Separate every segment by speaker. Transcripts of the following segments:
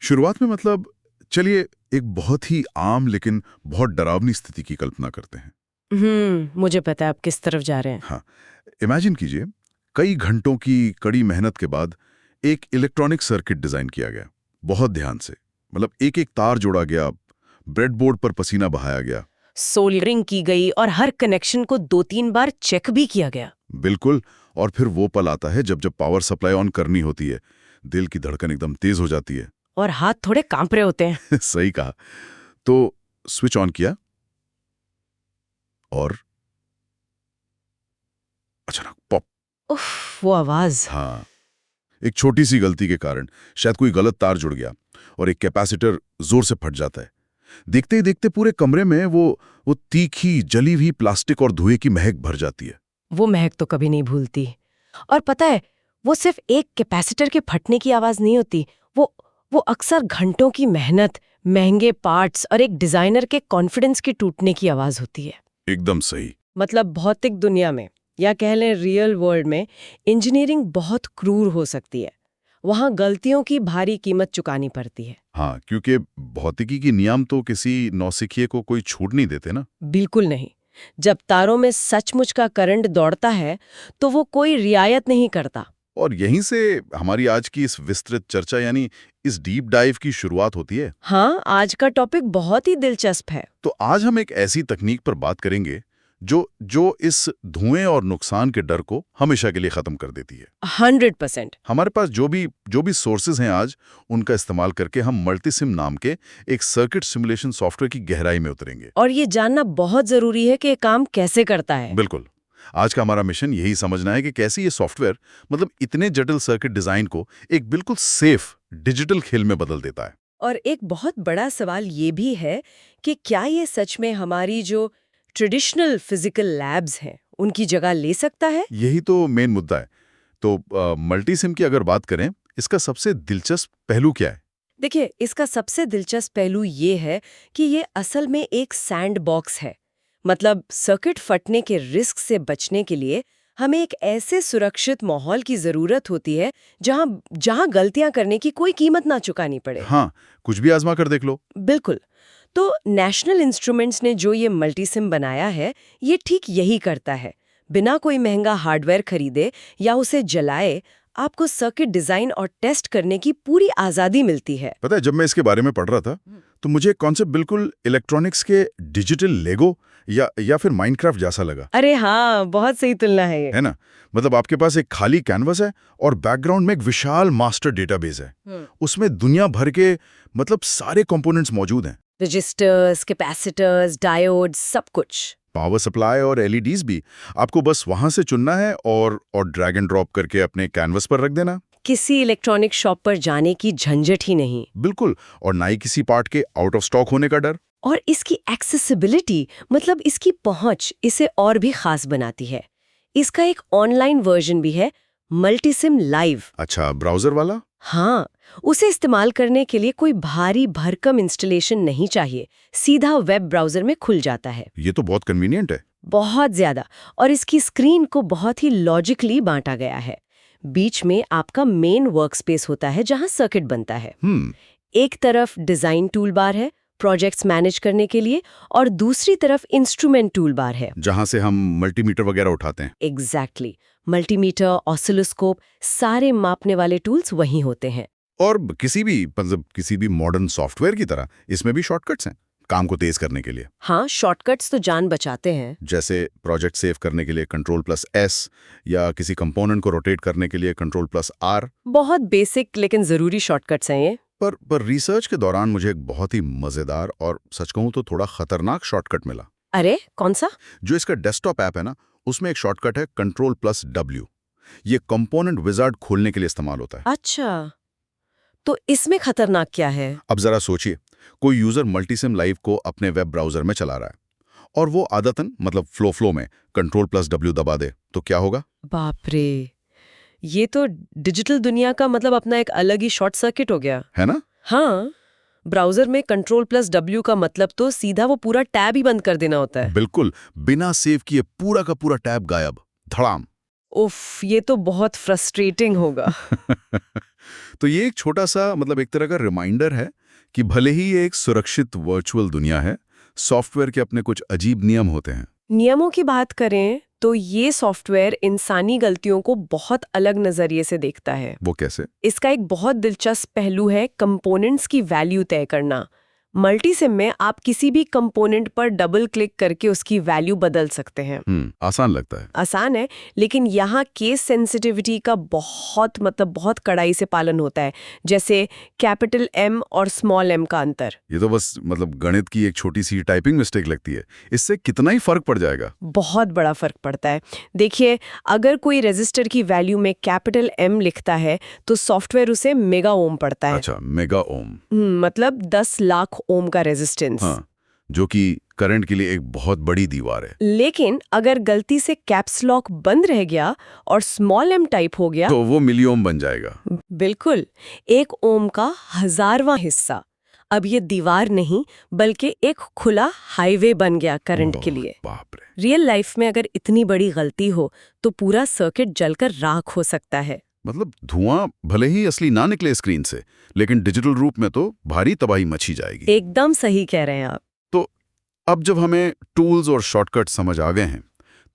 Speaker 1: शुरुआत में मतलब चलिए एक बहुत ही आम लेकिन बहुत डरावनी स्थिति की कल्पना करते हैं।
Speaker 2: मुझे पता है आप किस तरफ जा रहे हैं।
Speaker 1: हाँ, इमेजिन कीजिए कई घंटों की कड़ी मेहनत के बाद एक इलेक्ट्रॉनिक सर्किट डिजाइन किया गया, बहुत ध्यान से। मतलब एक एक तार जोड़ा गया, ब्रेडबोर्ड पर पसीना बहाया गया।
Speaker 2: सोल्डरिंग की गई और हर कनेक्शन को 2-3 बार चेक भी किया गया।
Speaker 1: बिल्कुल। और फिर वो पल आता है जब जब पावर सप्लाई ऑन करनी होती है, दिल की धड़कन एकदम तेज हो जाती है।
Speaker 2: और हाथ थोड़े कांप रहे होते हैं।
Speaker 1: सही कहा। तो स्विच ऑन किया और अचानक पॉप।
Speaker 2: उफ, वो आवाज।
Speaker 1: हाँ, एक छोटी सी गलती के कारण शायद कोई गलत तार जुड़ गया और एक कैपेसिटर जोर से फट जाता है। देखते ही देखते पूरे कमरे में वो तीखी जली हुई प्लास्टिक और धुएं की महक भर जाती है।
Speaker 2: वो महक तो कभी नहीं भूलती। और पता है, वो सिर्फ एक कैपेसिटर के फटने की आवाज नहीं होती, वो अक्सर घंटों की मेहनत, महंगे पार्ट्स और एक डिजाइनर के कॉन्फिडेंस के टूटने की आवाज होती है।
Speaker 1: एकदम सही।
Speaker 2: मतलब भौतिक दुनिया में या कह लें रियल वर्ल्ड में इंजीनियरिंग बहुत क्रूर हो सकती है। वहां गलतियों की भारी कीमत चुकानी पड़ती है।
Speaker 1: हाँ, क्योंकि भौतिकी की नियम तो किसी नौसिखिए को कोई छूट नहीं देते ना।
Speaker 2: बिल्कुल नहीं। जब तारों में सचमुच का करंट दौड़ता है तो वो कोई रियायत नहीं करता।
Speaker 1: और यहीं से हमारी आज की इस विस्तृत चर्चा यानी इस डीप डाइव की शुरुआत होती है।
Speaker 2: हाँ, आज का टॉपिक बहुत ही दिलचस्प है।
Speaker 1: तो आज हम एक ऐसी तकनीक पर बात करेंगे जो इस धुएं और नुकसान के डर को हमेशा के लिए खत्म कर देती है।
Speaker 2: 100%।
Speaker 1: हमारे पास जो भी सोर्सेज हैं आज, उनका इस्तेमाल करके हम मल्टीसिम नाम के एक सर्किट सिमुलेशन सॉफ्टवेयर की गहराई में उतरेंगे।
Speaker 2: और ये जानना बहुत जरूरी है कि ये काम कैसे करता है।
Speaker 1: बिल्कुल। आज का हमारा मिशन यही समझना है कि कैसे ये सॉफ्टवेयर मतलब इतने जटिल सर्किट डिजाइन को एक बिल्कुल सेफ डिजिटल खेल में बदल देता है।
Speaker 2: और एक बहुत बड़ा सवाल ये भी है कि क्या ये सच में हमारी जो ट्रेडिशनल फिजिकल लैब्स हैं उनकी जगह ले सकता है।
Speaker 1: यही तो मेन मुद्दा है। तो मल्टीसिम की अगर बात करें, इसका सबसे दिलचस्प पहलू क्या है?
Speaker 2: देखिए, इसका सबसे दिलचस्प पहलू ये है कि ये असल में एक सैंड बॉक्स है। मतलब सर्किट फटने के रिस्क से बचने के लिए हमें एक ऐसे सुरक्षित माहौल की जरूरत होती है जहां गलतियां करने की कोई कीमत ना चुकानी पड़े।
Speaker 1: हाँ, कुछ भी आजमा कर देख लो।
Speaker 2: बिल्कुल। तो नेशनल इंस्ट्रूमेंट्स ने जो ये मल्टीसिम बनाया है, ये ठीक यही करता है। बिना कोई महंगा हार्डवेयर खरीदे या उसे जलाए, आपको सर्किट डिजाइन और टेस्ट करने की पूरी आजादी मिलती है।
Speaker 1: पता है, जब मैं इसके बारे में पढ़ रहा था तो मुझे एक कॉन्सेप्ट बिल्कुल इलेक्ट्रॉनिक्स के डिजिटल लेगो या फिर माइनक्राफ्ट जैसा लगा।
Speaker 2: अरे हाँ, बहुत सही तुलना है ये।
Speaker 1: है ना? मतलब आपके पास एक खाली कैनवस है और बैकग्राउंड में एक विशाल मास्टर डेटाबेस है। उसमें दुनिया भर के मतलब सारे कंपोनेंट्स मौजूद हैं।
Speaker 2: रजिस्टर्स, कैपेसिटर्स, डायोड्स, सब कुछ।
Speaker 1: पावर सप्लाई और एलईडीज भी। आपको बस वहां से चुनना है और ड्रैग एंड ड्रॉप करके अपने कैनवस पर रख देना।
Speaker 2: किसी इलेक्ट्रॉनिक शॉप पर जाने की झंझट ही नहीं।
Speaker 1: बिल्कुल। और ना ही किसी पार्ट के आउट ऑफ स्टॉक होने का डर।
Speaker 2: और इसकी एक्सेसिबिलिटी, मतलब इसकी पहुंच, इसे और भी खास बनाती है। इसका एक ऑनलाइन वर्जन भी है, मल्टीसिम लाइव।
Speaker 1: अच्छा, ब्राउजर वाला?
Speaker 2: हाँ, उसे इस्तेमाल करने के लिए कोई भारी भरकम इंस्टॉलेशन नहीं चाहिए, सीधा वेब ब्राउजर में खुल जाता है।
Speaker 1: ये तो बहुत कन्वीनियंट है।
Speaker 2: बहुत ज्यादा। और इसकी स्क्रीन को बहुत ही लॉजिकली बांटा गया है। बीच में आपका मेन वर्कस्पेस होता है जहां सर्किट बनता है। एक तरफ डिजाइन टूल बार है प्रोजेक्ट्स मैनेज करने के लिए, और दूसरी तरफ इंस्ट्रूमेंट टूल बार है
Speaker 1: जहां से हम मल्टीमीटर वगैरह उठाते हैं।
Speaker 2: एग्जैक्टली। मल्टीमीटर, ऑसिलोस्कोप, सारे मापने वाले टूल्स वहीं होते हैं।
Speaker 1: और किसी भी मॉडर्न सॉफ्टवेयर की तरह इसमें भी शॉर्टकट्स हैं काम को तेज करने के लिए।
Speaker 2: हाँ, शॉर्टकट्स तो जान बचाते हैं।
Speaker 1: जैसे प्रोजेक्ट सेव करने के लिए Ctrl+S या किसी कंपोनेंट को रोटेट करने के लिए Ctrl+R।
Speaker 2: बहुत बेसिक लेकिन जरूरी शॉर्टकट्स हैं ये।
Speaker 1: पर रिसर्च के दौरान मुझे एक बहुत ही मजेदार और सच कहूं तो थोड़ा खतरनाक शॉर्टकट मिला।
Speaker 2: अरे कौन सा?
Speaker 1: जो इसका डेस्कटॉप ऐप है ना, उसमें एक शॉर्टकट है Ctrl+W। ये कंपोनेंट विजार्ड खोलने के लिए इस्तेमाल होता है।
Speaker 2: अच्छा, तो इसमें खतरनाक क्या है?
Speaker 1: अब जरा सोचिए, कोई यूजर मल्टीसिम लाइव को अपने वेब ब्राउजर में चला रहा है और वो आदतन मतलब फ्लो में Ctrl+W दबा दे, तो क्या होगा?
Speaker 2: बाप रे, ये तो डिजिटल दुनिया का मतलब अपना एक अलग ही शॉर्ट सर्किट हो गया
Speaker 1: है ना?
Speaker 2: हाँ, ब्राउजर में Ctrl+W का मतलब तो सीधा वो पूरा टैब ही बंद कर देना होता है।
Speaker 1: बिल्कुल, बिना सेव किए पूरा का पूरा टैब गायब, धड़ाम।
Speaker 2: उफ, ये तो बहुत फ्रस्ट्रेटिंग होगा।
Speaker 1: तो ये एक छोटा सा एक तरह का रिमाइंडर है कि भले ही ये एक सुरक्षित वर्चुअल दुनिया है, सॉफ्टवेयर के अपने कुछ अजीब नियम होते हैं।
Speaker 2: नियमों की बात करें तो ये सॉफ्टवेयर इंसानी गलतियों को बहुत अलग नजरिए से देखता है।
Speaker 1: वो कैसे?
Speaker 2: इसका एक बहुत दिलचस्प पहलू है कंपोनेंट्स की वैल्यू तय करना। मल्टीसिम में आप किसी भी कंपोनेंट पर डबल क्लिक करके उसकी वैल्यू बदल सकते हैं।
Speaker 1: आसान लगता है।
Speaker 2: आसान है, लेकिन यहाँ केस सेंसिटिविटी का बहुत कड़ाई से पालन होता है, जैसे कैपिटल एम और स्मॉल एम का अंतर।
Speaker 1: ये तो बस गणित की एक छोटी सी टाइपिंग मिस्टेक लगती है। इससे कितना ही फर्क पड़ जाएगा?
Speaker 2: बहुत बड़ा फर्क पड़ता है। देखिए, अगर कोई रेजिस्टर की वैल्यू में कैपिटल एम लिखता है तो सॉफ्टवेयर उसे मेगा ओम पढ़ता है।
Speaker 1: अच्छा, मेगा ओम।
Speaker 2: मतलब 10 लाख ओम का रेजिस्टेंस।
Speaker 1: हाँ, जो कि करंट के लिए एक बहुत बड़ी दीवार है।
Speaker 2: लेकिन अगर गलती से कैप्स लॉक बंद रह गया और स्मॉल एम टाइप हो गया
Speaker 1: तो वो मिली ओम बन जाएगा।
Speaker 2: बिल्कुल, 1 ओम का 1000वां हिस्सा। अब ये दीवार नहीं बल्कि एक खुला हाईवे बन गया करंट के लिए।
Speaker 1: बाप रे।
Speaker 2: रियल लाइफ में अगर इतनी बड़ी गलती हो तो पूरा सर्किट जलकर राख हो सकता है।
Speaker 1: धुआं भले ही असली ना निकले स्क्रीन से, लेकिन डिजिटल रूप में तो भारी तबाही मची जाएगी।
Speaker 2: एकदम सही कह रहे हैं आप।
Speaker 1: तो अब जब हमें टूल्स और शॉर्टकट समझ आ गए हैं,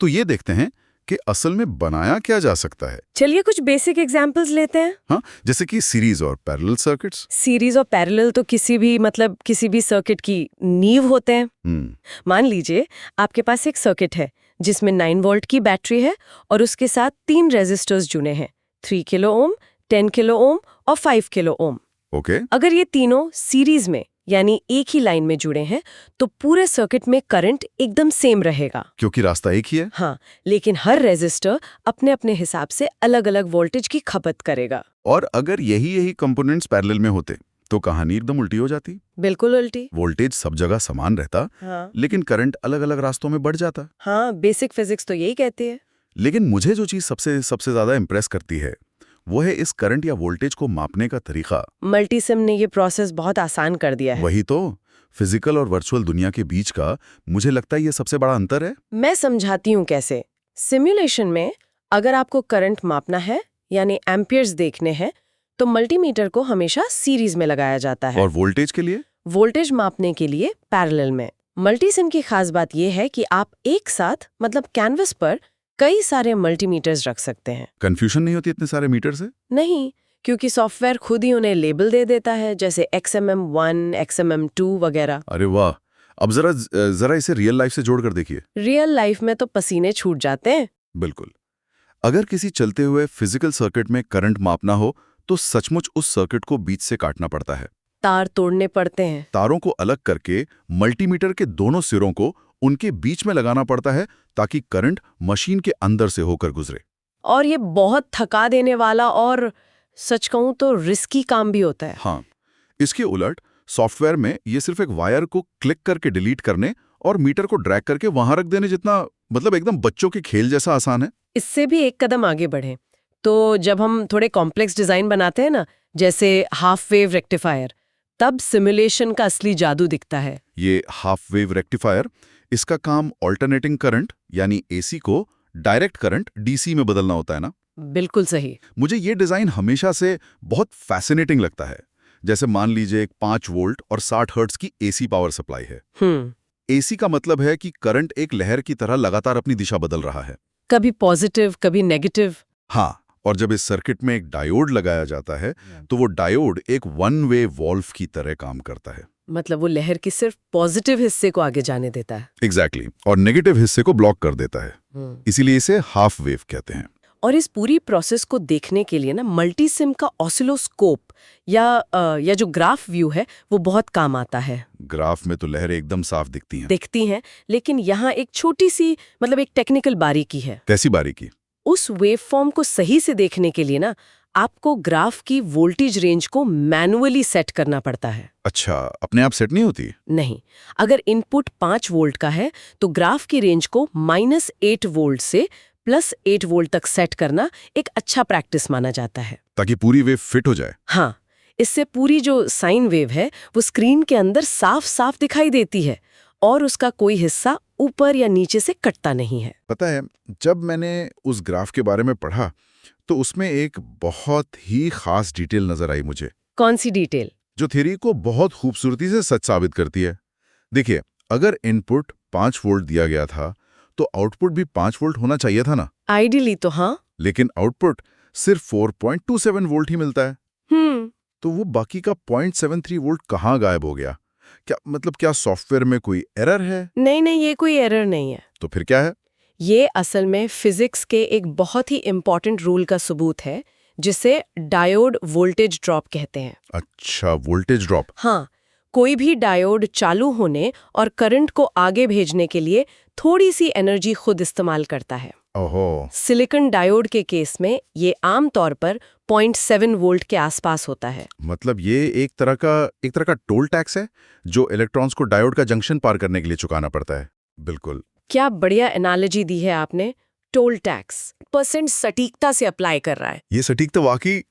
Speaker 1: तो ये देखते हैं कि असल में बनाया क्या जा सकता है।
Speaker 2: चलिए कुछ बेसिक एग्जांपल्स लेते हैं।
Speaker 1: हाँ, जैसे कि सीरीज और पैरेलल सर्किट्स।
Speaker 2: सीरीज और पैरेलल तो किसी भी सर्किट की नींव होते हैं। मान लीजिए आपके पास एक सर्किट है जिसमें 9 वोल्ट की बैटरी है और उसके साथ 3 रेजिस्टर्स जुड़े हैं, 3 किलो ओम, 10 किलो ओम और 5 किलो ओम।
Speaker 1: ओके।
Speaker 2: अगर ये तीनों सीरीज में यानी एक ही लाइन में जुड़े हैं तो पूरे सर्किट में करंट एकदम सेम रहेगा,
Speaker 1: क्योंकि रास्ता एक ही है।
Speaker 2: हाँ, लेकिन हर रेजिस्टर अपने अपने हिसाब से अलग अलग वोल्टेज की खपत करेगा।
Speaker 1: और अगर यही कंपोनेंट्स पैरेलल में होते तो कहानी एकदम उल्टी हो जाती।
Speaker 2: बिल्कुल उल्टी।
Speaker 1: वोल्टेज सब जगह समान रहता,
Speaker 2: हाँ,
Speaker 1: लेकिन करंट अलग अलग रास्तों में बढ़ जाता।
Speaker 2: हाँ, बेसिक फिजिक्स तो यही कहती है।
Speaker 1: लेकिन मुझे जो चीज सबसे ज्यादा इंप्रेस करती है वो है इस करंट या वोल्टेज को मापने का तरीका।
Speaker 2: मल्टीसिम ने ये प्रोसेस बहुत आसान कर दिया है।
Speaker 1: वही तो, फिजिकल और वर्चुअल दुनिया के बीच का मुझे लगता है ये सबसे बड़ा अंतर है।
Speaker 2: मैं समझाती हूँ कैसे। सिमुलेशन में अगर आपको करंट मापना है यानी एम्पियर्स देखने हैं तो मल्टीमीटर को हमेशा सीरीज में लगाया जाता है,
Speaker 1: और वोल्टेज के लिए?
Speaker 2: वोल्टेज मापने के लिए पैरेलल में। मल्टीसिम की खास बात यह है कि आप एक साथ कैनवस पर कई सारे मल्टीमीटर्स रख सकते हैं।
Speaker 1: कंफ्यूजन नहीं होती इतने सारे मीटर से?
Speaker 2: नहीं, क्योंकि सॉफ्टवेयर खुद ही उन्हें लेबल दे देता है, जैसे XMM1, XMM2 वगैरह।
Speaker 1: अरे वाह। अब जरा इसे रियल लाइफ से जोड़कर देखिए।
Speaker 2: रियल लाइफ में तो पसीने छूट जाते हैं।
Speaker 1: बिल्कुल। अगर किसी चलते हुए फिजिकल सर्किट में करंट मापना हो तो सचमुच उस सर्किट को बीच से काटना पड़ता है।
Speaker 2: तार तोड़ने पड़ते हैं।
Speaker 1: तारों को अलग करके मल्टीमीटर के दोनों सिरों को उनके बीच में लगाना पड़ता है ताकि करंट मशीन के अंदर से होकर गुजरे।
Speaker 2: और ये बहुत थका देने वाला और सच कहूं तो रिस्की काम भी होता है।
Speaker 1: हाँ, इसके उलट सॉफ्टवेयर में ये सिर्फ एक वायर को क्लिक करके डिलीट करने और मीटर को ड्रैग करके वहां रख देने जितना एकदम बच्चों के खेल जैसा आसान है।
Speaker 2: इससे भी एक कदम आगे बढ़े तो जब हम थोड़े कॉम्प्लेक्स डिजाइन बनाते हैं ना, जैसे हाफ वेव रेक्टिफायर, तब सिमुलेशन का असली जादू दिखता है।
Speaker 1: ये हाफ वेव रेक्टिफायर, इसका काम ऑल्टरनेटिंग करंट यानी एसी को डायरेक्ट करंट डीसी में बदलना होता है ना?
Speaker 2: बिल्कुल सही।
Speaker 1: मुझे ये डिजाइन हमेशा से बहुत फैसिनेटिंग लगता है। जैसे मान लीजिए एक 5 वोल्ट और 60 हर्ट्ज की एसी पावर सप्लाई है। एसी का मतलब है कि करंट एक लहर की तरह लगातार अपनी दिशा बदल रहा है,
Speaker 2: कभी पॉजिटिव कभी नेगेटिव।
Speaker 1: हाँ, और जब इस सर्किट में एक डायोड लगाया जाता है तो वो डायोड एक वन वे वॉल्व की तरह काम करता है।
Speaker 2: मतलब वो लहर की सिर्फ पॉजिटिव हिस्से को आगे जाने देता है।
Speaker 1: एग्जैक्टली, और नेगेटिव हिस्से को ब्लॉक कर देता है। इसीलिए इसे हाफ वेव कहते हैं।
Speaker 2: और इस पूरी प्रोसेस को देखने के लिए ना मल्टीसिम का ऑसिलोस्कोप या जो ग्राफ व्यू है वो बहुत काम आता है।
Speaker 1: ग्राफ में तो लहरें एकदम साफ दिखती हैं।
Speaker 2: लेकिन यहाँ एक छोटी सी एक टेक्निकल बारीकी है।
Speaker 1: कैसी बारीकी?
Speaker 2: उस वेवफॉर्म को सही से देखने के लिए ना आपको ग्राफ की वोल्टेज रेंज को मैनुअली सेट करना पड़ता है।
Speaker 1: अच्छा, अपने आप सेट नहीं होती?
Speaker 2: नहीं, अगर इनपुट 5 वोल्ट का है तो ग्राफ की रेंज को -8 वोल्ट से +8 वोल्ट तक सेट करना एक अच्छा प्रैक्टिस माना जाता है,
Speaker 1: ताकि पूरी वेव फिट हो जाए।
Speaker 2: हाँ, इससे पूरी जो साइन वेव है वो स्क्रीन के अंदर साफ साफ दिखाई देती है और उसका कोई हिस्सा ऊपर या नीचे से कटता नहीं है।
Speaker 1: पता है, जब मैंने उस ग्राफ के बारे में पढ़ा तो उसमें एक बहुत ही खास डिटेल नजर आई मुझे,
Speaker 2: कौन सी डिटेल?
Speaker 1: जो थ्योरी को बहुत खूबसूरती से सच साबित करती है। देखिए, अगर इनपुट 5 वोल्ट दिया गया था तो आउटपुट भी 5 वोल्ट होना चाहिए था ना,
Speaker 2: आइडियली तो हाँ।
Speaker 1: लेकिन आउटपुट सिर्फ 4.27 वोल्ट ही मिलता है। तो वो बाकी का 0.73 वोल्ट कहाँ गायब हो गया? क्या सॉफ्टवेयर में कोई एरर है?
Speaker 2: नहीं, ये कोई एरर नहीं है।
Speaker 1: तो फिर क्या है?
Speaker 2: ये असल में फिजिक्स के एक बहुत ही इम्पॉर्टेंट रूल का सबूत है, जिसे डायोड वोल्टेज ड्रॉप कहते हैं।
Speaker 1: अच्छा, वोल्टेज ड्रॉप।
Speaker 2: हाँ, कोई भी डायोड चालू होने और करंट को आगे भेजने के लिए थोड़ी सी एनर्जी खुद इस्तेमाल करता है।
Speaker 1: ओहो,
Speaker 2: सिलिकॉन डायोड के केस में ये आमतौर पर 0.7 वोल्ट के आसपास होता है।
Speaker 1: मतलब ये एक तरह का टोल टैक्स है जो इलेक्ट्रॉन्स को डायोड का जंक्शन पार करने के लिए चुकाना पड़ता है। बिल्कुल।
Speaker 2: क्या बढ़िया एनालॉजी दी है आपने। टोल टैक्स % सटीकता से अप्लाई कर रहा है।
Speaker 1: ये सटीकता वाकई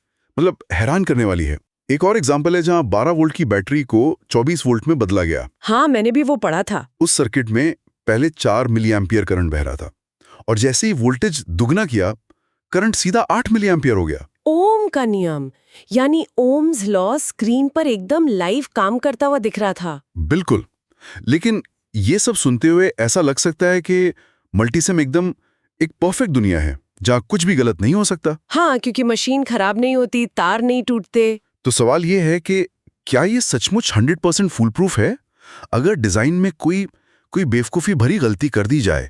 Speaker 1: हैरान करने वाली है। एक और एग्जांपल है जहां 12 वोल्ट की बैटरी को 24 वोल्ट में बदला गया।
Speaker 2: हाँ, मैंने भी वो पढ़ा था।
Speaker 1: उस सर्किट में पहले 4 मिली एम्पियर करंट बह रहा था और जैसे ही वोल्टेज दुगना किया, करंट सीधा 8 मिली एम्पियर हो गया।
Speaker 2: ओम का नियम, यानी ओम्स लॉ स्क्रीन पर एकदम लाइव काम करता हुआ दिख रहा था।
Speaker 1: बिल्कुल। लेकिन ये सब सुनते हुए ऐसा लग सकता है कि मल्टीसिम एकदम एक परफेक्ट दुनिया है जहां कुछ भी गलत नहीं हो सकता।
Speaker 2: हाँ, क्योंकि मशीन खराब नहीं होती, तार नहीं टूटते।
Speaker 1: तो सवाल ये है कि क्या ये सचमुच 100% फुल प्रूफ है? अगर डिजाइन में कोई बेवकूफी भरी गलती कर दी जाए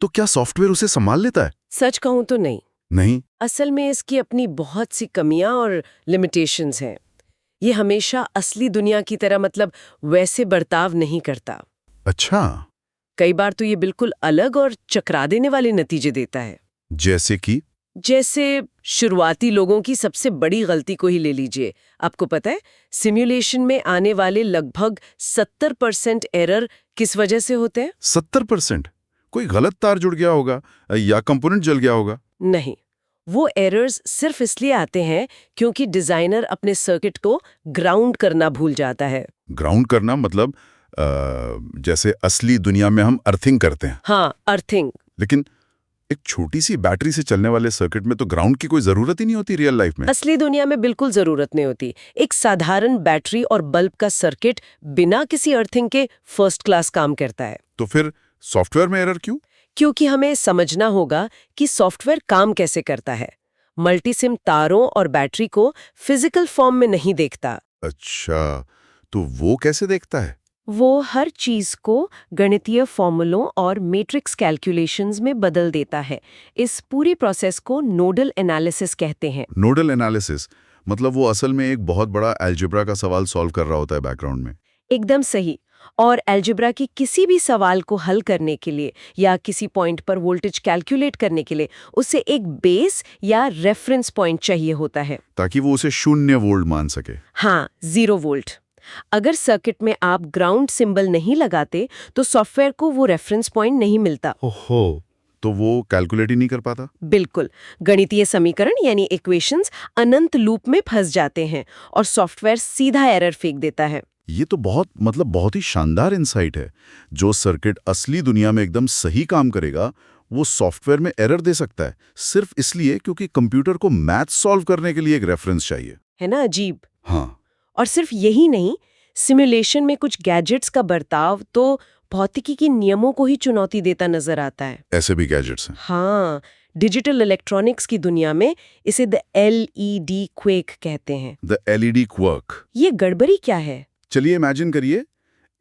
Speaker 1: तो क्या सॉफ्टवेयर उसे संभाल लेता है?
Speaker 2: सच कहूं तो नहीं। असल में इसकी अपनी बहुत सी कमियां और लिमिटेशंस हैं। ये हमेशा असली दुनिया की तरह वैसे बर्ताव नहीं करता।
Speaker 1: अच्छा।
Speaker 2: कई बार तो ये बिल्कुल अलग और चकरा देने वाले नतीजे देता है। जैसे शुरुआती लोगों की सबसे बड़ी गलती को ही ले लीजिए। आपको पता है, सिमुलेशन में आने वाले लगभग 70% एरर किस वजह से होते हैं?
Speaker 1: 70%? कोई गलत तार जुड़ गया होगा या कंपोनेंट जल गया होगा?
Speaker 2: नहीं, वो एरर्स सिर्फ इसलिए आते हैं क्योंकि डिजाइनर अपने सर्किट को ग्राउंड करना भूल जाता है।
Speaker 1: ग्राउंड करना मतलब जैसे असली दुनिया में हम अर्थिंग करते हैं।
Speaker 2: हाँ, अर्थिंग।
Speaker 1: लेकिन एक छोटी सी बैटरी से चलने वाले सर्किट में तो ग्राउंड की कोई जरूरत ही नहीं होती रियल लाइफ में।
Speaker 2: असली दुनिया में बिल्कुल जरूरत नहीं होती। एक साधारण बैटरी और बल्ब का सर्किट बिना किसी अर्थिंग के फर्स्ट क्लास काम करता है।
Speaker 1: तो फिर सॉफ्टवेयर में एरर क्यों?
Speaker 2: क्योंकि हमें समझना होगा कि सॉफ्टवेयर काम कैसे करता है। मल्टीसिम तारों और बैटरी को फिजिकल फॉर्म में नहीं देखता।
Speaker 1: अच्छा, तो वो कैसे देखता है?
Speaker 2: वो हर चीज को गणितीय फॉर्मूलों और मैट्रिक्स कैलकुलेशंस में बदल देता है। इस पूरी प्रोसेस को नोडल एनालिसिस कहते हैं।
Speaker 1: नोडल एनालिसिस मतलब वो असल में एक बहुत बड़ा अलजेब्रा का सवाल सॉल्व कर रहा होता है बैकग्राउंड में।
Speaker 2: एकदम सही। और अलजेब्रा की किसी भी सवाल को हल करने के लिए या किसी पॉइंट पर वोल्टेज कैलकुलेट करने के लिए उसे एक बेस या रेफरेंस पॉइंट चाहिए होता है,
Speaker 1: ताकि वो उसे 0 वोल्ट मान सके।
Speaker 2: हाँ, 0 वोल्ट। अगर सर्किट में आप ग्राउंड सिंबल नहीं लगाते तो सॉफ्टवेयर को वो रेफरेंस पॉइंट नहीं मिलता।
Speaker 1: ओहो, तो वो कैलकुलेट ही नहीं कर पाता।
Speaker 2: बिल्कुल। गणितीय समीकरण यानी इक्वेशंस अनंत लूप में फंस जाते हैं और सॉफ्टवेयर सीधा एरर फेंक देता है।
Speaker 1: ये तो बहुत ही शानदार इंसाइट है। जो सर्किट असली दुनिया में एकदम सही काम करेगा वो सॉफ्टवेयर में एरर दे सकता है सिर्फ इसलिए क्योंकि कंप्यूटर को मैथ सॉल्व करने के लिए एक रेफरेंस चाहिए।
Speaker 2: है ना अजीब?
Speaker 1: हाँ।
Speaker 2: और सिर्फ यही नहीं, सिमुलेशन में कुछ गैजेट्स का बर्ताव तो भौतिकी के नियमों को ही चुनौती देता नजर आता है।
Speaker 1: ऐसे भी गैजेट्स हैं?
Speaker 2: हाँ, डिजिटल इलेक्ट्रॉनिक्स की दुनिया में इसे द LED क्वेक कहते हैं।
Speaker 1: The LED quirk.
Speaker 2: ये गड़बड़ी क्या है?
Speaker 1: चलिए इमेजिन करिए,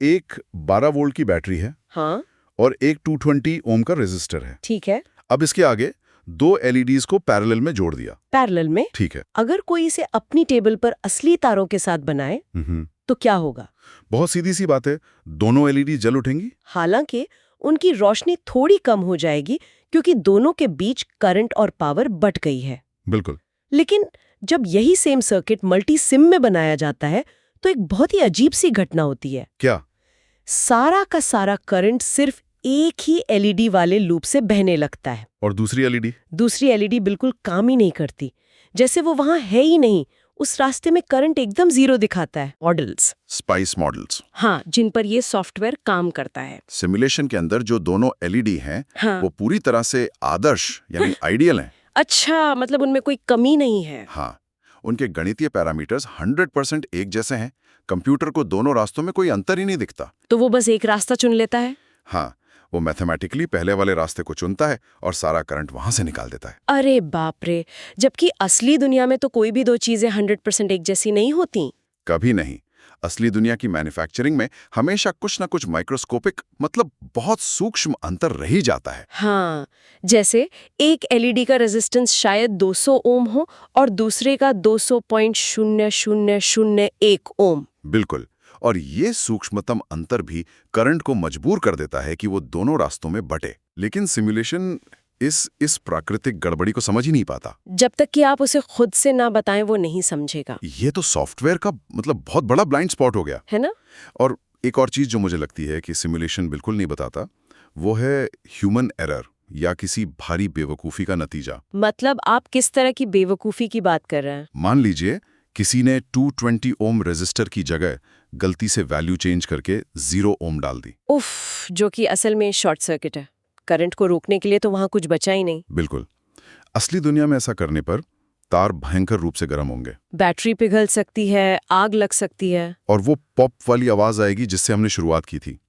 Speaker 1: एक 12 वोल्ट की बैटरी है।
Speaker 2: हाँ,
Speaker 1: और एक 220 ओम का रेजिस्टर है।
Speaker 2: ठीक है।
Speaker 1: अब इसके आगे 2 LEDs को पैरेलल में जोड़ दिया।
Speaker 2: पैरेलल में?
Speaker 1: ठीक है।
Speaker 2: अगर कोई इसे अपनी टेबल पर असली तारों के साथ बनाए तो क्या होगा?
Speaker 1: बहुत सीधी सी बात है, दोनों LED जल उठेंगी।
Speaker 2: हालांकि उनकी रोशनी थोड़ी कम हो जाएगी क्योंकि दोनों के बीच करंट और पावर बट गई है।
Speaker 1: बिल्कुल।
Speaker 2: लेकिन जब यही सेम सर्किट मल्टी सिम में बनाया जाता है तो एक बहुत ही अजीब सी घटना होती है।
Speaker 1: क्या?
Speaker 2: सारा का सारा करंट सिर्फ एक ही LED वाले लूप से बहने लगता है।
Speaker 1: और दूसरी LED
Speaker 2: बिल्कुल काम ही नहीं करती, जैसे वो वहां है ही नहीं। उस रास्ते में करंट एकदम 0 दिखाता है। Models,
Speaker 1: spice models.
Speaker 2: हाँ, जिन पर ये सॉफ्टवेयर काम करता है।
Speaker 1: सिमुलेशन के अंदर जो दोनों LED हैं
Speaker 2: हाँ,
Speaker 1: वो पूरी तरह से आदर्श यानी आइडियल हैं।
Speaker 2: अच्छा, मतलब उनमें कोई कमी नहीं है।
Speaker 1: हाँ, उनके गणितीय पैरामीटर्स 100% एक जैसे हैं। कंप्यूटर को दोनों रास्तों में कोई अंतर ही नहीं दिखता।
Speaker 2: तो वो बस एक रास्ता चुन लेता है?
Speaker 1: हाँ, वो मैथमेटिकली पहले वाले रास्ते को चुनता है और सारा करंट वहां से निकाल देता है।
Speaker 2: अरे बाप रे, जबकि असली दुनिया में तो कोई भी दो चीजें 100% एक जैसी नहीं होती।
Speaker 1: कभी नहीं। असली दुनिया की मैन्युफैक्चरिंग में हमेशा कुछ ना कुछ माइक्रोस्कोपिक मतलब बहुत सूक्ष्म अंतर रह ही जाता है।
Speaker 2: हाँ, जैसे एक एलईडी का रेजिस्टेंस शायद 200 ओम हो और दूसरे का 200.0001 ओम।
Speaker 1: बिल्कुल। और ये सूक्ष्मतम अंतर भी करंट को मजबूर कर देता है कि वो दोनों रास्तों में बटे। लेकिन सिमुलेशन इस प्राकृतिक गड़बड़ी को समझ ही नहीं पाता।
Speaker 2: जब तक कि आप उसे खुद से ना बताएं वो नहीं समझेगा,
Speaker 1: ये तो सॉफ्टवेयर का मतलब बहुत बड़ा ब्लाइंड स्पॉट हो गया।
Speaker 2: है ना?
Speaker 1: और एक और चीज जो मुझे लगती है कि सिमुलेशन बिल्कुल नहीं बताता, वो है ह्यूमन एरर या किसी भारी बेवकूफ़ी का नतीजा।
Speaker 2: मतलब आप किस तरह की बेवकूफ़ी की बात कर रहे हैं?
Speaker 1: मान लीजिए किसी ने 220 ओम रेजिस्टर की जगह गलती से वैल्यू चेंज करके 0 ओम डाल दी।
Speaker 2: उफ, जो कि असल में शॉर्ट सर्किट है। करंट को रोकने के लिए तो वहां कुछ बचा ही नहीं।
Speaker 1: बिल्कुल। असली दुनिया में ऐसा करने पर तार भयंकर रूप से गर्म होंगे,
Speaker 2: बैटरी पिघल सकती है, आग लग सकती है।
Speaker 1: और वो पॉप वाली आवाज आएगी जिससे हमने शुरुआत की थी।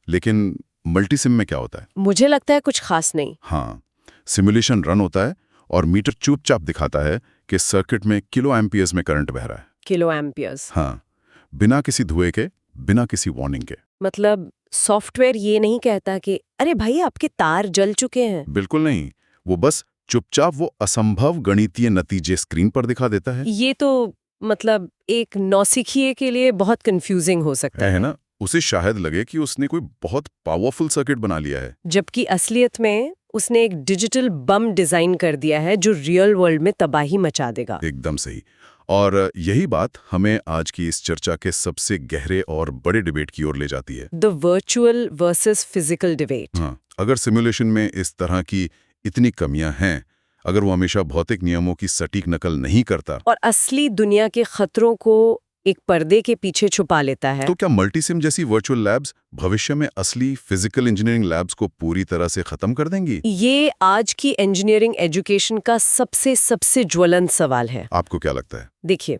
Speaker 1: लेकिन मल्टीसिम में क्या होता है?
Speaker 2: मुझे लगता है कुछ खास नहीं।
Speaker 1: हाँ, सिमुलेशन रन होता है और मीटर चुपचाप दिखाता है कि सर्किट में किलो एम्पियर्स में करंट बह रहा है।
Speaker 2: Kilo amperes?
Speaker 1: हाँ, बिना किसी धुएं के, बिना किसी वार्निंग के।
Speaker 2: मतलब सॉफ्टवेयर ये नहीं कहता कि अरे भाई आपके तार जल चुके हैं।
Speaker 1: बिल्कुल नहीं। वो बस चुपचाप वो असंभव गणितीय नतीजे स्क्रीन पर दिखा देता है।
Speaker 2: ये तो मतलब एक नौसिखिए के लिए बहुत कंफ्यूजिंग हो सकता
Speaker 1: है ना? उसे शायद लगे कि उसने कोई बहुत पावरफुल सर्किट बना लिया है।
Speaker 2: जबकि असलियत में उसने एक डिजिटल बम डिजाइन कर दिया है जो रियल वर्ल्ड में तबाही मचा देगा।
Speaker 1: एकदम सही। और यही बात हमें आज की इस चर्चा के सबसे गहरे और बड़े डिबेट की ओर ले जाती है।
Speaker 2: The virtual versus physical debate.
Speaker 1: हाँ, अगर सिमुलेशन में इस तरह की इतनी कमियां हैं, अगर वो हमेशा भौतिक नियमों की सटीक नकल नहीं करता
Speaker 2: और असली दुनिया के खतरों को एक पर्दे के पीछे छुपा लेता है,
Speaker 1: तो क्या मल्टीसिम जैसी वर्चुअल लैब्स भविष्य में असली फिजिकल इंजीनियरिंग लैब्स को पूरी तरह से खत्म कर देंगी?
Speaker 2: ये आज की इंजीनियरिंग एजुकेशन का सबसे ज्वलंत सवाल है।
Speaker 1: आपको क्या लगता है?
Speaker 2: देखिए,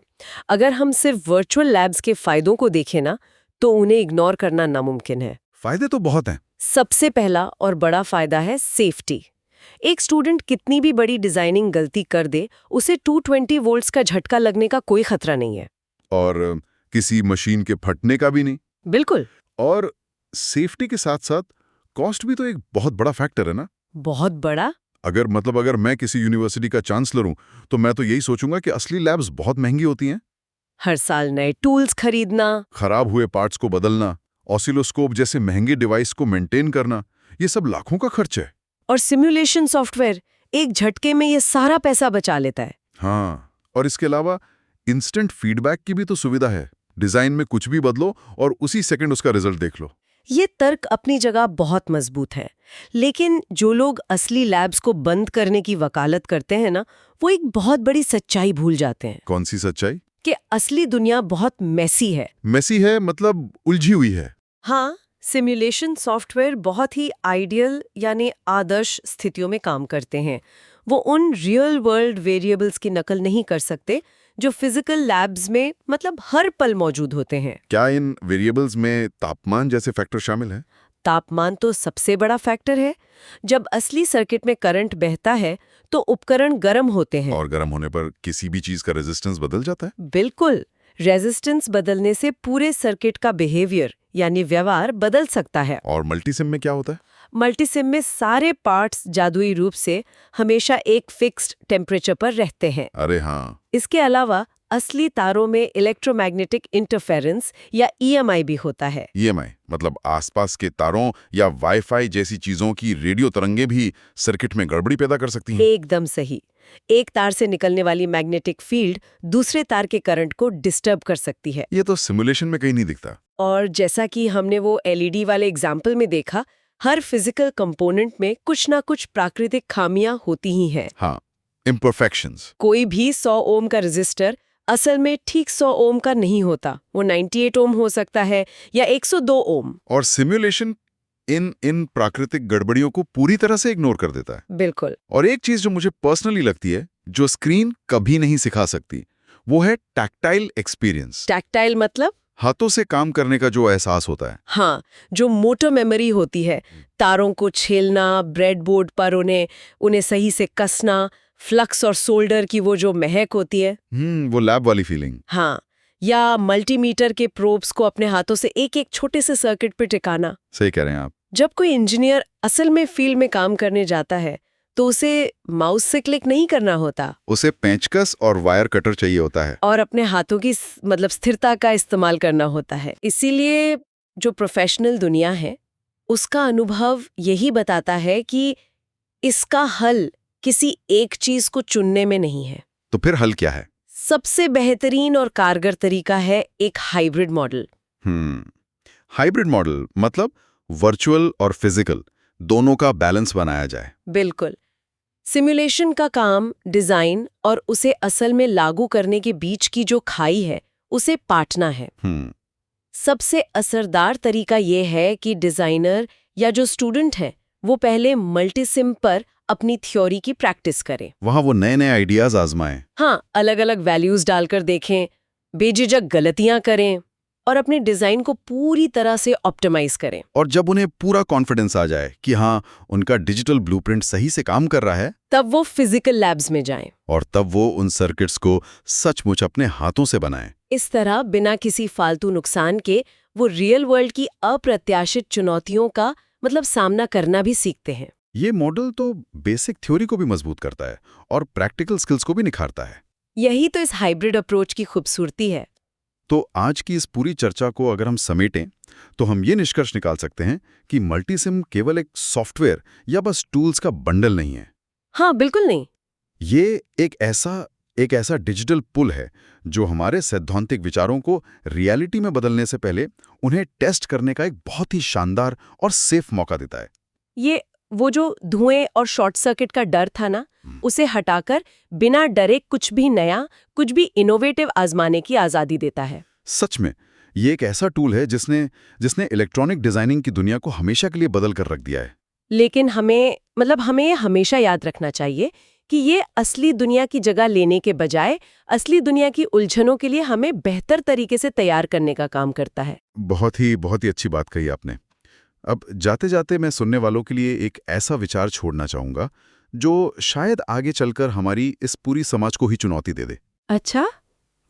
Speaker 2: अगर हम सिर्फ वर्चुअल लैब्स के फायदों को देखें ना, तो उन्हें इग्नोर करना नामुमकिन है।
Speaker 1: फायदे तो बहुत हैं।
Speaker 2: सबसे पहला और बड़ा फायदा है सेफ्टी। एक स्टूडेंट कितनी भी बड़ी डिजाइनिंग गलती कर दे, उसे 220 वोल्ट्स का झटका लगने का कोई खतरा नहीं है।
Speaker 1: और किसी मशीन के फटने का भी नहीं।
Speaker 2: बिल्कुल।
Speaker 1: और सेफ्टी के साथ साथ कॉस्ट भी तो एक बहुत बड़ा फैक्टर है ना?
Speaker 2: बहुत बड़ा।
Speaker 1: अगर मैं किसी यूनिवर्सिटी का चांसलर हूं, तो मैं तो यही सोचूंगा कि असली लैब्स बहुत महंगी होती हैं।
Speaker 2: हर साल नए टूल्स खरीदना,
Speaker 1: खराब हुए पार्ट्स को बदलना, ऑसिलोस्कोप जैसे महंगे डिवाइस को मेंटेन करना, ये सब लाखों का खर्च है।
Speaker 2: और सिमुलेशन सॉफ्टवेयर एक झटके में ये सारा पैसा बचा लेता है।
Speaker 1: हाँ, और इसके अलावा इंस्टेंट फीडबैक की भी तो सुविधा है। डिजाइन में कुछ भी बदलो और उसी सेकंड उसका रिजल्ट देख लो।
Speaker 2: ये तर्क अपनी जगह बहुत मजबूत है, लेकिन जो लोग असली लैब्स को बंद करने की वकालत करते हैं ना, वो एक बहुत बड़ी सच्चाई भूल जाते हैं।
Speaker 1: कौन सी सच्चाई?
Speaker 2: कि असली दुनिया बहुत मेसी है।
Speaker 1: मेसी है मतलब उलझी हुई है।
Speaker 2: हाँ, सिमुलेशन सॉफ्टवेयर बहुत ही आइडियल यानी आदर्श स्थितियों में काम करते हैं। वो उन रियल वर्ल्ड वेरिएबल्स की नकल नहीं कर सकते जो फिजिकल लैब्स में मतलब हर पल मौजूद होते हैं।
Speaker 1: क्या इन वेरिएबल्स में तापमान जैसे फैक्टर शामिल है?
Speaker 2: तापमान तो सबसे बड़ा फैक्टर है। जब असली सर्किट में करंट बहता है तो उपकरण गर्म होते हैं।
Speaker 1: और गर्म होने पर किसी भी चीज का रेजिस्टेंस बदल जाता है?
Speaker 2: बिल्कुल। रेजिस्टेंस बदलने से पूरे सर्किट का बिहेवियर यानी व्यवहार बदल सकता है।
Speaker 1: और मल्टीसिम में क्या होता है?
Speaker 2: मल्टीसिम में सारे पार्ट्स जादुई रूप से हमेशा एक फिक्स्ड टेम्परेचर पर रहते हैं।
Speaker 1: अरे हाँ।
Speaker 2: इसके अलावा असली तारों में इलेक्ट्रोमैग्नेटिक इंटरफेरेंस या EMI भी होता है।
Speaker 1: EMI मतलब आसपास के तारों या वाईफाई जैसी चीजों की रेडियो तरंगे भी सर्किट में गड़बड़ी पैदा कर सकती हैं।
Speaker 2: एकदम सही। एक तार से निकलने वाली मैग्नेटिक फील्ड दूसरे तार के करंट को डिस्टर्ब कर सकती है।
Speaker 1: ये तो सिमुलेशन में कहीं नहीं दिखता।
Speaker 2: और जैसा कि हमने वो LED वाले एग्जाम्पल में देखा, हर फिजिकल कंपोनेंट में कुछ ना कुछ प्राकृतिक खामियां होती ही हैं।
Speaker 1: हाँ, इम्परफेक्शंस।
Speaker 2: कोई भी 100 ओम का रेजिस्टर असल में ठीक 100 ओम का नहीं होता। वो 98 ओम हो सकता है या 102 ओम।
Speaker 1: और सिमुलेशन इन प्राकृतिक गड़बड़ियों को पूरी तरह से इग्नोर कर देता है।
Speaker 2: बिल्कुल।
Speaker 1: और एक चीज जो मुझे पर्सनली लगती है, जो स्क्रीन कभी नहीं सिखा सकती, वो है टैक्टाइल एक्सपीरियंस।
Speaker 2: टैक्टाइल मतलब?
Speaker 1: हाथों से काम करने का जो एहसास होता है।
Speaker 2: हाँ, जो मोटर मेमोरी होती है, तारों को छेलना, ब्रेडबोर्ड पर उन्हें सही से कसना, फ्लक्स और सोल्डर की वो जो महक होती है।
Speaker 1: वो लैब वाली फीलिंग।
Speaker 2: हाँ, या मल्टीमीटर के प्रोब्स को अपने हाथों से एक एक छोटे से सर्किट पे टिकाना।
Speaker 1: सही कह रहे हैं आप।
Speaker 2: जब कोई इंजीनियर असल में फील्ड में काम करने जाता है तो उसे माउस से क्लिक नहीं करना होता,
Speaker 1: उसे पेंचकस और वायर कटर चाहिए होता है,
Speaker 2: और अपने हाथों की मतलब स्थिरता का इस्तेमाल करना होता है। इसीलिए जो प्रोफेशनल दुनिया है उसका अनुभव यही बताता है कि इसका हल किसी एक चीज को चुनने में नहीं है।
Speaker 1: तो फिर हल क्या है?
Speaker 2: सबसे बेहतरीन और कारगर तरीका है एक हाइब्रिड मॉडल।
Speaker 1: हाइब्रिड मॉडल मतलब वर्चुअल और फिजिकल दोनों का बैलेंस बनाया जाए।
Speaker 2: बिल्कुल। सिमुलेशन का काम डिजाइन और उसे असल में लागू करने के बीच की जो खाई है उसे पाटना है। सबसे असरदार तरीका ये है कि डिजाइनर या जो स्टूडेंट है वो पहले मल्टीसिम पर अपनी थ्योरी की प्रैक्टिस करें।
Speaker 1: वहां वो नए नए आइडियाज आजमाएं।
Speaker 2: हाँ, अलग अलग वैल्यूज डालकर देखें, बेझिझक गलतियां करें और अपने डिजाइन को पूरी तरह से ऑप्टिमाइज करें।
Speaker 1: और जब उन्हें पूरा कॉन्फिडेंस आ जाए कि हाँ, उनका डिजिटल ब्लूप्रिंट सही से काम कर रहा है,
Speaker 2: तब वो फिजिकल लैब्स में जाएं।
Speaker 1: और तब वो उन सर्किट्स को सचमुच अपने हाथों से बनाएं।
Speaker 2: इस तरह बिना किसी फालतू नुकसान के वो रियल वर्ल्ड की अप्रत्याशित चुनौतियों का मतलब सामना करना भी सीखते हैं।
Speaker 1: ये मॉडल तो बेसिक थ्योरी को भी मजबूत करता है और प्रैक्टिकल स्किल्स को भी निखारता है।
Speaker 2: यही तो इस हाइब्रिड अप्रोच की खूबसूरती है।
Speaker 1: तो आज की इस पूरी चर्चा को अगर हम समेटें तो हम ये निष्कर्ष निकाल सकते हैं कि मल्टीसिम केवल एक सॉफ्टवेयर या बस टूल्स का बंडल नहीं है।
Speaker 2: हाँ, बिल्कुल नहीं।
Speaker 1: ये एक ऐसा डिजिटल पुल है जो हमारे सैद्धांतिक विचारों को रियलिटी में बदलने से पहले उन्हें टेस्ट करने का एक बहुत ही शानदार और सेफ मौका देता है।
Speaker 2: ये वो जो धुएं और शॉर्ट सर्किट का डर था ना, उसे हटाकर बिना डरे कुछ भी नया, कुछ भी इनोवेटिव आजमाने की आजादी देता है।
Speaker 1: सच में ये एक ऐसा टूल है जिसने इलेक्ट्रॉनिक डिजाइनिंग की दुनिया को हमेशा के लिए बदल कर रख दिया है।
Speaker 2: लेकिन हमें हमेशा याद रखना चाहिए कि ये असली दुनिया की जगह लेने के बजाय असली दुनिया की उलझनों के लिए हमें बेहतर तरीके से तैयार करने का काम करता है।
Speaker 1: बहुत ही अच्छी बात कही आपने। अब जाते जाते मैं सुनने वालों के लिए एक ऐसा विचार छोड़ना चाहूंगा जो शायद आगे चलकर हमारी इस पूरी समाज को ही चुनौती दे दे।
Speaker 2: अच्छा,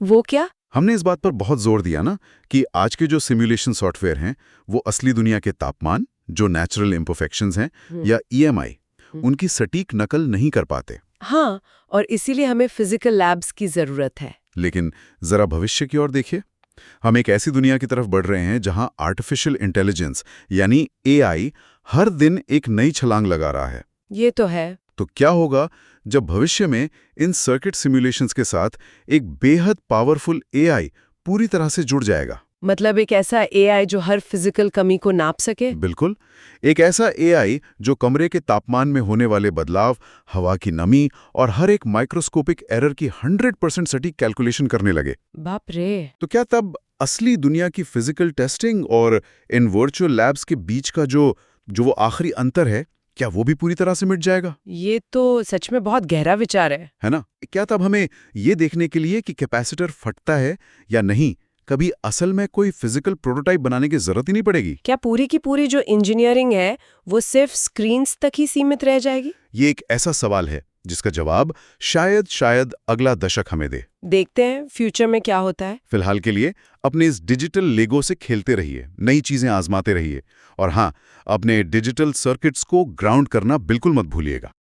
Speaker 2: वो क्या?
Speaker 1: हमने इस बात पर बहुत जोर दिया ना कि आज के जो सिमुलेशन सॉफ्टवेयर हैं वो असली दुनिया के तापमान, जो नेचुरल इम्परफेक्शंस हैं या ईएमआई, उनकी सटीक नकल नहीं कर पाते।
Speaker 2: हाँ, और इसीलिए हमें फिजिकल लैब्स की जरूरत है।
Speaker 1: लेकिन जरा भविष्य की ओर देखिए। हम एक ऐसी दुनिया की तरफ बढ़ रहे हैं जहां आर्टिफिशियल इंटेलिजेंस यानी एआई हर दिन एक नई छलांग लगा रहा है।
Speaker 2: ये तो है।
Speaker 1: तो क्या होगा जब भविष्य में इन सर्किट सिमुलेशंस के साथ एक बेहद पावरफुल एआई पूरी तरह से जुड़ जाएगा?
Speaker 2: मतलब एक ऐसा एआई जो हर फिजिकल कमी को नाप सके?
Speaker 1: बिल्कुल, एक ऐसा एआई जो कमरे के तापमान में होने वाले बदलाव, हवा की नमी और हर एक माइक्रोस्कोपिक एरर की 100% सटीक कैलकुलेशन करने लगे।
Speaker 2: बाप रे!
Speaker 1: तो क्या तब असली दुनिया की फिजिकल टेस्टिंग और इन वर्चुअल लैब्स के बीच का जो वो आखिरी अंतर है, क्या वो भी पूरी तरह से मिट जाएगा?
Speaker 2: ये तो सच में बहुत गहरा विचार है
Speaker 1: ना? क्या तब हमें ये देखने के लिए कि कैपेसिटर फटता है या नहीं, कभी असल में कोई फिजिकल प्रोटोटाइप बनाने की जरूरत ही नहीं पड़ेगी?
Speaker 2: क्या पूरी की पूरी जो इंजीनियरिंग है वो सिर्फ स्क्रीन्स तक ही सीमित रह जाएगी?
Speaker 1: ये एक ऐसा सवाल है जिसका जवाब शायद अगला दशक हमें दे।
Speaker 2: देखते हैं फ्यूचर में क्या होता है।
Speaker 1: फिलहाल के लिए अपने इस डिजिटल लेगो से खेलते रहिए, नई चीजें आजमाते रहिए और हाँ, अपने डिजिटल सर्किट्स को ग्राउंड करना बिल्कुल मत भूलिएगा।